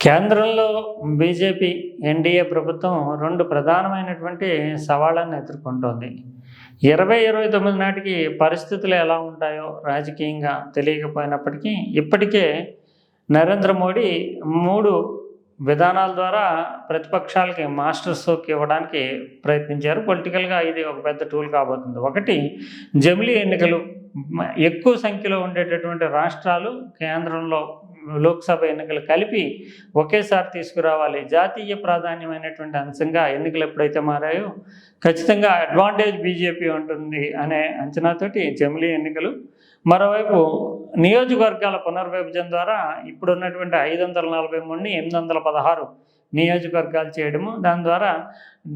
కేంద్రంలో BJP NDA ప్రభుత్వం రెండు ప్రధానమైనటువంటి సవాళ్ళను ఎదుర్కొంటోంది. 2029 నాటికి పరిస్థితులు ఎలా ఉంటాయో రాజకీయంగా తెలియకపోయినప్పటికీ ఇప్పటికే నరేంద్ర మోడీ 3 విధానాల ద్వారా ప్రతిపక్షాలకి మాస్టర్ స్ట్రోక్ ఇవ్వడానికి ప్రయత్నించారు. పొలిటికల్గా ఇది ఒక పెద్ద టూల్ కాబోతుంది. ఒకటి, జమిలీ ఎన్నికలు. ఎక్కువ సంఖ్యలో ఉండేటటువంటి రాష్ట్రాలు కేంద్రంలో లోక్సభ ఎన్నికలు కలిపి ఒకేసారి తీసుకురావాలి. జాతీయ ప్రాధాన్యమైనటువంటి అంశంగా ఎన్నికలు ఎప్పుడైతే మారాయో ఖచ్చితంగా అడ్వాంటేజ్ బీజేపీ ఉంటుంది అనే అంచనాతోటి జమిలీ ఎన్నికలు. మరోవైపు నియోజకవర్గాల పునర్విభజన ద్వారా ఇప్పుడున్నటువంటి 543ని 816 నియోజకవర్గాలు చేయడము, దాని ద్వారా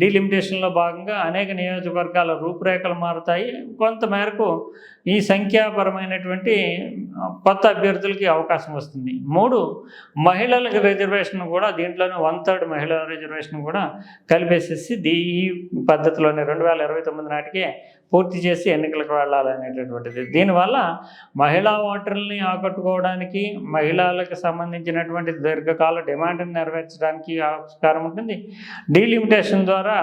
డీలిమిటేషన్లో భాగంగా అనేక నియోజకవర్గాల రూపురేఖలు మారుతాయి. కొంతమేరకు ఈ సంఖ్యాపరమైనటువంటి కొత్త అభ్యర్థులకి అవకాశం వస్తుంది. 3, మహిళలకు రిజర్వేషన్ కూడా దీంట్లోనే 1/3 మహిళల రిజర్వేషన్ కూడా కలిపేసేసి ఈ పద్ధతిలోనే 2029 నాటికే పూర్తి చేసి ఎన్నికలకు వెళ్ళాలనేటటువంటిది. దీనివల్ల మహిళా ఓటర్లని ఆకట్టుకోవడానికి, మహిళలకు సంబంధించినటువంటి దీర్ఘకాల డిమాండ్ని నెరవేర్చడానికి ఆస్కారం ఉంటుంది. డీలిమిటేషన్ ద్వారా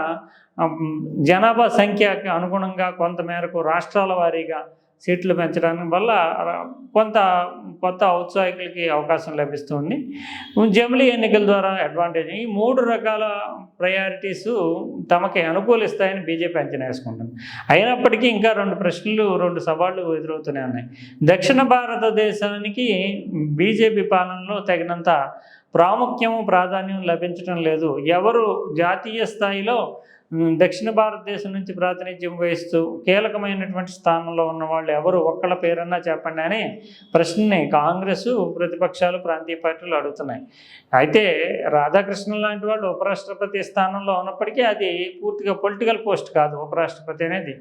జనాభా సంఖ్యకి అనుగుణంగా కొంతమేరకు రాష్ట్రాల వారీగా సీట్లు పెంచడానికి వల్ల కొంత కొత్త ఔత్సాహికులకి అవకాశం లభిస్తుంది. జమిలీ ఎన్నికల ద్వారా అడ్వాంటేజ్. ఈ 3 రకాల ప్రయారిటీసు తమకి అనుకూలిస్తాయని బీజేపీ అంచనా వేసుకుంటుంది. అయినప్పటికీ ఇంకా 2 ప్రశ్నలు, 2 సవాళ్ళు ఎదురవుతూనే ఉన్నాయి. దక్షిణ భారతదేశానికి బీజేపీ పాలనలో తగినంత ప్రాధాన్యం లభించడం లేదు. ఎవరు జాతీయ స్థాయిలో దక్షిణ భారతదేశం నుంచి ప్రాతినిధ్యం వహిస్తూ కీలకమైనటువంటి స్థానంలో ఉన్న వాళ్ళు ఎవరు, ఒక్కళ్ళ పేరన్నా చెప్పండి అనే ప్రశ్నని కాంగ్రెస్, ప్రతిపక్షాలు, ప్రాంతీయ పార్టీలు అడుగుతున్నాయి. అయితే రాధాకృష్ణ లాంటి వాళ్ళు ఉపరాష్ట్రపతి స్థానంలో ఉన్నప్పటికీ అది పూర్తిగా పొలిటికల్ పోస్ట్ కాదు. ఉపరాష్ట్రపతి అనేది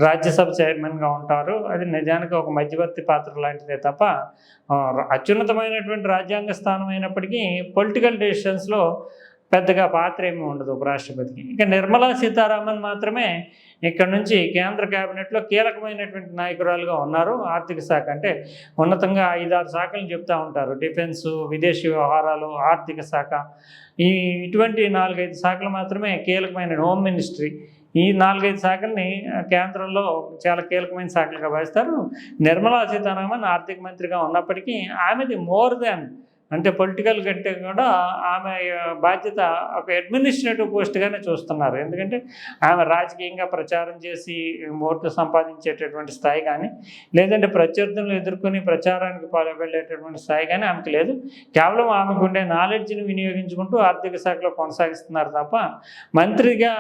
రాజ్యసభ చైర్మన్గా ఉంటారు. అది నిజానికి ఒక మధ్యవర్తి పాత్ర లాంటిదే తప్ప అత్యున్నతమైనటువంటి రాజ్యాంగ స్థానం అయినప్పటికీ పొలిటికల్ డెసిషన్స్లో పెద్దగా పాత్ర ఏమీ ఉండదు ఉపరాష్ట్రపతికి. ఇక నిర్మలా సీతారామన్ మాత్రమే ఇక్కడ నుంచి కేంద్ర కేబినెట్లో కీలకమైనటువంటి నాయకురాలుగా ఉన్నారు. ఆర్థిక శాఖ అంటే ఉన్నతంగా 5-6 శాఖలను చెప్తూ ఉంటారు. డిఫెన్సు, విదేశీ వ్యవహారాలు, ఆర్థిక శాఖ, ఇటువంటి 4-5 శాఖలు మాత్రమే కీలకమైన. హోమ్ మినిస్ట్రీ, ఈ 4-5 శాఖల్ని కేంద్రంలో చాలా కీలకమైన శాఖలుగా భావిస్తారు. నిర్మలా సీతారామన్ ఆర్థిక మంత్రిగా ఉన్నప్పటికీ ఆమెది మోర్ దాన్, అంటే పొలిటికల్ కంటే కూడా ఆమె బాధ్యత ఒక అడ్మినిస్ట్రేటివ్ పోస్ట్గానే చూస్తున్నారు. ఎందుకంటే ఆమె రాజకీయంగా ప్రచారం చేసి ఓట్లు సంపాదించేటటువంటి స్థాయి కానీ, లేదంటే ప్రత్యర్థులను ఎదుర్కొని ప్రచారానికి వెళ్ళేటటువంటి స్థాయి కానీ ఆమెకు లేదు. కేవలం ఆమెకు ఉండే నాలెడ్జ్ని వినియోగించుకుంటూ ఆర్థిక శాఖలో కొనసాగిస్తున్నారు తప్ప మంత్రిగా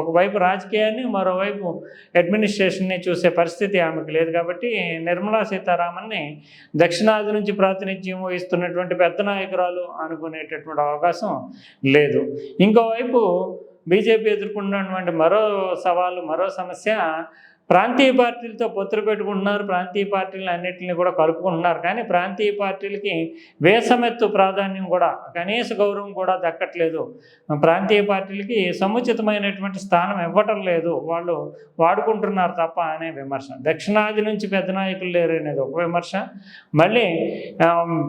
ఒకవైపు రాజకీయాన్ని, మరోవైపు అడ్మినిస్ట్రేషన్ని చూసే పరిస్థితి ఆమెకు లేదు. కాబట్టి నిర్మలా సీతారామన్ని దక్షిణాది నుంచి ప్రాతినిధ్యం వహిస్తున్న పెద్ద నాయకురాలు అనుకునేటటువంటి అవకాశం లేదు. ఇంకోవైపు బీజేపీ ఎదుర్కొన్నటువంటి మరో సవాలు, మరో సమస్య, ప్రాంతీయ పార్టీలతో పొత్తులు పెట్టుకుంటున్నారు. ప్రాంతీయ పార్టీలను అన్నింటినీ కూడా కలుపుకుంటున్నారు. కానీ ప్రాంతీయ పార్టీలకి వేసమెత్తు ప్రాధాన్యం కూడా, కనీస గౌరవం కూడా దక్కట్లేదు. ప్రాంతీయ పార్టీలకి సముచితమైనటువంటి స్థానం ఇవ్వటం లేదు. వాళ్ళు వాడుకుంటున్నారు తప్ప అనే విమర్శ. దక్షిణాది నుంచి పెద్ద నాయకులు లేరు అనేది ఒక విమర్శ. మళ్ళీ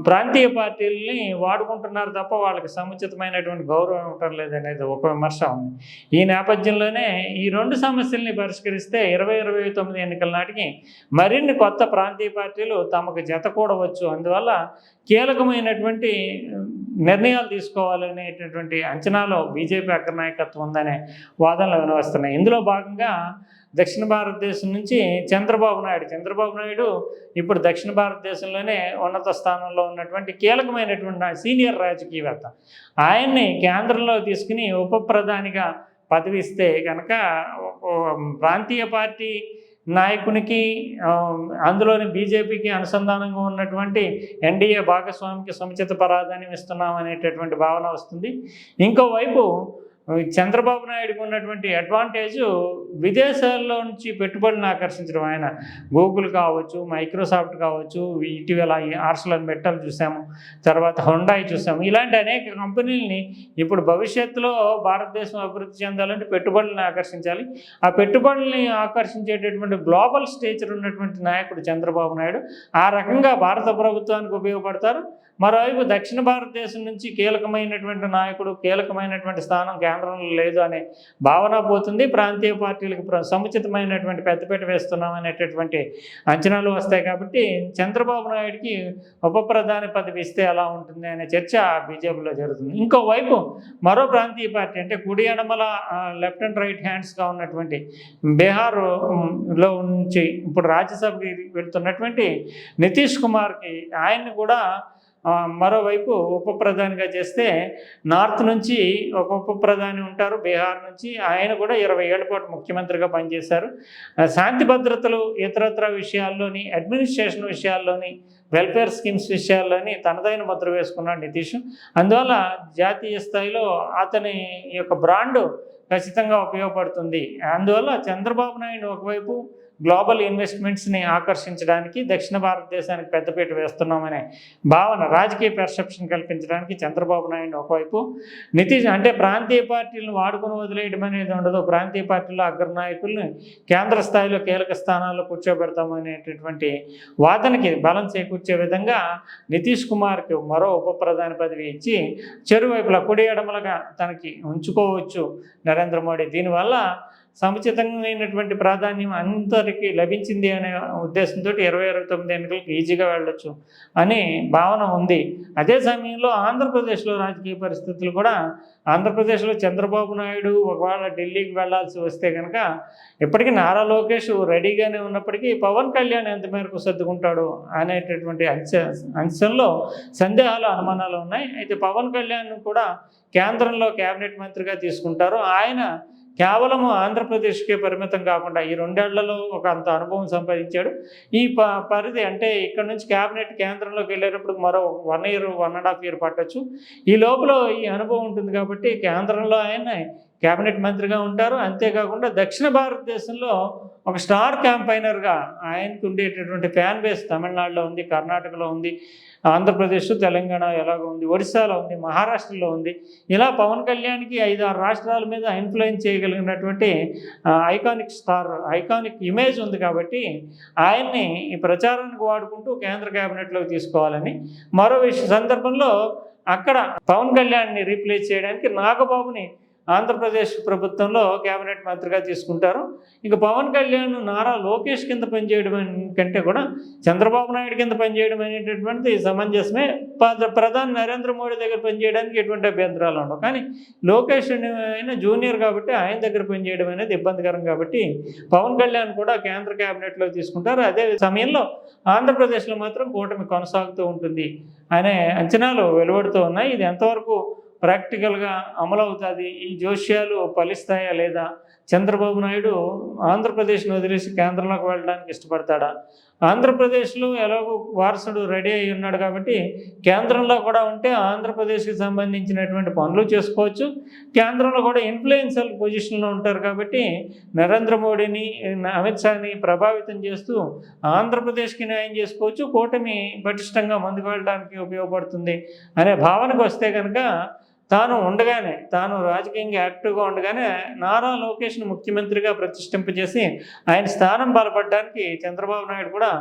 ప్రాంతీయ పార్టీలని వాడుకుంటున్నారు తప్ప వాళ్ళకి సముచితమైనటువంటి గౌరవం ఇవ్వటం లేదనేది ఒక విమర్శ ఉంది. ఈ నేపథ్యంలోనే ఈ 2 సమస్యల్ని పరిష్కరిస్తే 2029 ఎన్నికల నాటికి మరిన్ని కొత్త ప్రాంతీయ పార్టీలు తమకు జతకూడవచ్చు. అందువల్ల కీలకమైనటువంటి నిర్ణయాలు తీసుకోవాలనేటటువంటి అంచనాలో బీజేపీ అగ్రనాయకత్వం ఉందనే వాదనలు వినవస్తున్నాయి. ఇందులో భాగంగా దక్షిణ భారతదేశం నుంచి చంద్రబాబు నాయుడు ఇప్పుడు దక్షిణ భారతదేశంలోనే ఉన్నత స్థానంలో ఉన్నటువంటి కీలకమైనటువంటి సీనియర్ రాజకీయవేత్త. ఆయన్ని కేంద్రంలో తీసుకుని ఉప ప్రధానిగా పదవిస్తే కనుక ప్రాంతీయ పార్టీ నాయకునికి, అందులోని బీజేపీకి అనుసంధానంగా ఉన్నటువంటి ఎన్డీఏ భాగస్వామికి సముచిత ప్రాధాన్యం ఇస్తున్నాం అనేటటువంటి భావన వస్తుంది. ఇంకోవైపు చంద్రబాబు నాయుడుకి ఉన్నటువంటి అడ్వాంటేజ్ విదేశాల్లో నుంచి పెట్టుబడులను ఆకర్షించడం. ఆయన గూగుల్ కావచ్చు, మైక్రోసాఫ్ట్ కావచ్చు, ఇటీవల ArcelorMittal చూసాము, తర్వాత హుండాయ్ చూసాము. ఇలాంటి అనేక కంపెనీలని ఇప్పుడు భవిష్యత్తులో భారతదేశం అభివృద్ధి చెందాలంటే పెట్టుబడులను ఆకర్షించాలి. ఆ పెట్టుబడుల్ని ఆకర్షించేటటువంటి గ్లోబల్ స్టేచర్ ఉన్నటువంటి నాయకుడు చంద్రబాబు నాయుడు. ఆ రకంగా భారత ప్రభుత్వానికి ఉపయోగపడతారు. మరోవైపు దక్షిణ భారతదేశం నుంచి కీలకమైనటువంటి నాయకుడు, కీలకమైనటువంటి స్థానం కేంద్రంలో లేదు అనే భావన పోతుంది. ప్రాంతీయ పార్టీలకు సముచితమైనటువంటి పెద్దపీట వేస్తున్నాం అనేటటువంటి అంచనాలు వస్తాయి. కాబట్టి చంద్రబాబు నాయుడికి ఉప ప్రధాని పదవి ఇస్తే ఎలా ఉంటుంది అనే చర్చ బీజేపీలో జరుగుతుంది. ఇంకోవైపు మరో ప్రాంతీయ పార్టీ అంటే కుడి ఎడమల లెఫ్ట్ అండ్ రైట్ హ్యాండ్స్గా ఉన్నటువంటి బీహార్లో నుంచి ఇప్పుడు రాజ్యసభకి వెళ్తున్నటువంటి నితీష్ కుమార్కి ఆయన్ని కూడా మరోవైపు ఉప ప్రధానిగా చేస్తే నార్త్ నుంచి ఒక ఉప ప్రధాని ఉంటారు, బీహార్ నుంచి. ఆయన కూడా 20 ఏళ్ల పాటు ముఖ్యమంత్రిగా పనిచేశారు. శాంతి భద్రతలు ఇతరత్ర విషయాల్లోని, అడ్మినిస్ట్రేషన్ విషయాల్లోని, వెల్ఫేర్ స్కీమ్స్ విషయాల్లోని తనదైన ముద్ర వేసుకున్నాడు నితీష్. అందువల్ల జాతీయ స్థాయిలో అతని యొక్క బ్రాండ్ ఖచ్చితంగా ఉపయోగపడుతుంది. అందువల్ల చంద్రబాబు నాయుడు ఒకవైపు గ్లోబల్ ఇన్వెస్ట్మెంట్స్ని ఆకర్షించడానికి, దక్షిణ భారతదేశానికి పెద్దపీట వేస్తున్నామనే భావన, రాజకీయ పెర్సెప్షన్ కల్పించడానికి చంద్రబాబు నాయుడు ఒకవైపు, నితీష్ అంటే ప్రాంతీయ పార్టీలను వాడుకొని వదిలేయడం అనేది ఉండదు. ప్రాంతీయ పార్టీలో అగ్రనాయకుల్ని కేంద్ర స్థాయిలో కీలక స్థానాల్లో కూర్చోబెడతామనేటటువంటి వాదనకి బలం చేకూర్చే విధంగా నితీష్ కుమార్కి మరో ఉప ప్రధాని పదవి ఇచ్చి చెరువైపులా కుడి ఎడమలుగా తనకి ఉంచుకోవచ్చు నరేంద్ర మోడీ. దీనివల్ల సముచితమైనటువంటి ప్రాధాన్యం అందరికీ లభించింది అనే ఉద్దేశంతో 2029 ఎన్నికలకు ఈజీగా వెళ్ళొచ్చు అనే భావన ఉంది. అదే సమయంలో ఆంధ్రప్రదేశ్లో రాజకీయ పరిస్థితులు కూడా, ఆంధ్రప్రదేశ్లో చంద్రబాబు నాయుడు ఒకవేళ ఢిల్లీకి వెళ్లాల్సి వస్తే కనుక ఇప్పటికీ నారా లోకేష్ రెడీగానే ఉన్నప్పటికీ పవన్ కళ్యాణ్ ఎంత మేరకు సర్దుకుంటాడు అనేటటువంటి అంశంలో సందేహాలు, అనుమానాలు ఉన్నాయి. అయితే పవన్ కళ్యాణ్ కూడా కేంద్రంలో కేబినెట్ మంత్రిగా తీసుకుంటారు. ఆయన కేవలం ఆంధ్రప్రదేశ్కే పరిమితం కాకుండా ఈ 2 ఏళ్లలో ఒక అంత అనుభవం సంపాదించాడు. ఈ పరిధి అంటే ఇక్కడ నుంచి క్యాబినెట్ కేంద్రంలోకి వెళ్ళేటప్పుడు మరో 1 ఇయర్ 1.5 ఇయర్ పట్టచ్చు. ఈ లోపల ఈ అనుభవం ఉంటుంది కాబట్టి కేంద్రంలో ఆయన కేబినెట్ మంత్రిగా ఉంటారు. అంతేకాకుండా దక్షిణ భారతదేశంలో ఒక స్టార్ క్యాంపైనర్గా ఆయనకు ఉండేటటువంటి ఫ్యాన్ బేస్ తమిళనాడులో ఉంది, కర్ణాటకలో ఉంది, ఆంధ్రప్రదేశ్, తెలంగాణ ఎలాగో ఉంది, ఒడిశాలో ఉంది, మహారాష్ట్రలో ఉంది. ఇలా పవన్ కళ్యాణ్కి 5-6 రాష్ట్రాల మీద ఇన్ఫ్లుయెన్స్ చేయగలిగినటువంటి ఐకానిక్ స్టార్, ఐకానిక్ ఇమేజ్ ఉంది. కాబట్టి ఆయన్ని ఈ ప్రచారానికి వాడుకుంటూ కేంద్ర క్యాబినెట్లోకి తీసుకోవాలని, మరో సందర్భంలో అక్కడ పవన్ కళ్యాణ్ని రీప్లేస్ చేయడానికి నాగబాబుని ఆంధ్రప్రదేశ్ ప్రభుత్వంలో కేబినెట్ మంత్రిగా తీసుకుంటారు. ఇక పవన్ కళ్యాణ్ నారా లోకేష్ కింద పనిచేయడం కంటే కూడా చంద్రబాబు నాయుడు కింద పనిచేయడం అనేటటువంటిది సమంజసమే. ప్రధాని నరేంద్ర మోడీ దగ్గర పనిచేయడానికి ఎటువంటి అభ్యంతరాలు ఉండవు. కానీ లోకేష్ అయినా జూనియర్ కాబట్టి ఆయన దగ్గర పనిచేయడం అనేది ఇబ్బందికరం. కాబట్టి పవన్ కళ్యాణ్ కూడా కేంద్ర క్యాబినెట్లో తీసుకుంటారు. అదే సమయంలో ఆంధ్రప్రదేశ్లో మాత్రం కూటమి కొనసాగుతూ ఉంటుంది అనే అంచనాలు వెలువడుతూ ఉన్నాయి. ఇది ఎంతవరకు ప్రాక్టికల్గా అమలవుతుంది, ఈ జోష్యాలు ఫలిస్తాయా లేదా, చంద్రబాబు నాయుడు ఆంధ్రప్రదేశ్ను వదిలేసి కేంద్రంలోకి వెళ్ళడానికి ఇష్టపడతాడా? ఆంధ్రప్రదేశ్లో ఎలాగో వారసుడు రెడీ అయి ఉన్నాడు కాబట్టి కేంద్రంలో కూడా ఉంటే ఆంధ్రప్రదేశ్కి సంబంధించినటువంటి పనులు చేసుకోవచ్చు. కేంద్రంలో కూడా ఇన్ఫ్లుయెన్షియల్ పొజిషన్లో ఉంటారు కాబట్టి నరేంద్ర మోడీని, అమిత్ షాని ప్రభావితం చేస్తూ ఆంధ్రప్రదేశ్కి న్యాయం చేసుకోవచ్చు. కూటమి పటిష్టంగా ముందుకు వెళ్ళడానికి ఉపయోగపడుతుంది అనే భావనకు వస్తే కనుక తాను రాజకీయంగా యాక్టివ్గా ఉండగానే నారా లోకేష్ను ముఖ్యమంత్రిగా ప్రతిష్ఠింపజేసి ఆయన స్థానం బలపడడానికి చంద్రబాబు నాయుడు కూడా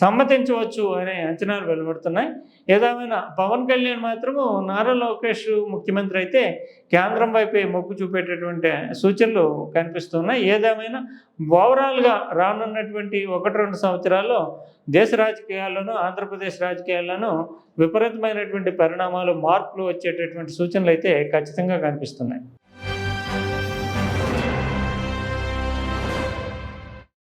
సమ్మతించవచ్చు అనే అంచనాలు వెలువడుతున్నాయి. ఏదేమైనా పవన్ కళ్యాణ్ మాత్రము నారా లోకేష్ ముఖ్యమంత్రి అయితే కేంద్రం వైపే మొగ్గు చూపేటటువంటి సూచనలు కనిపిస్తున్నాయి. ఏదేమైనా ఓవరాల్గా రానున్నటువంటి 1-2 సంవత్సరాల్లో దేశ రాజకీయాల్లోనూ, ఆంధ్రప్రదేశ్ రాజకీయాల్లోనూ విపరీతమైనటువంటి పరిణామాలు, మార్పులు వచ్చేటటువంటి సూచనలు అయితే ఖచ్చితంగా కనిపిస్తున్నాయి.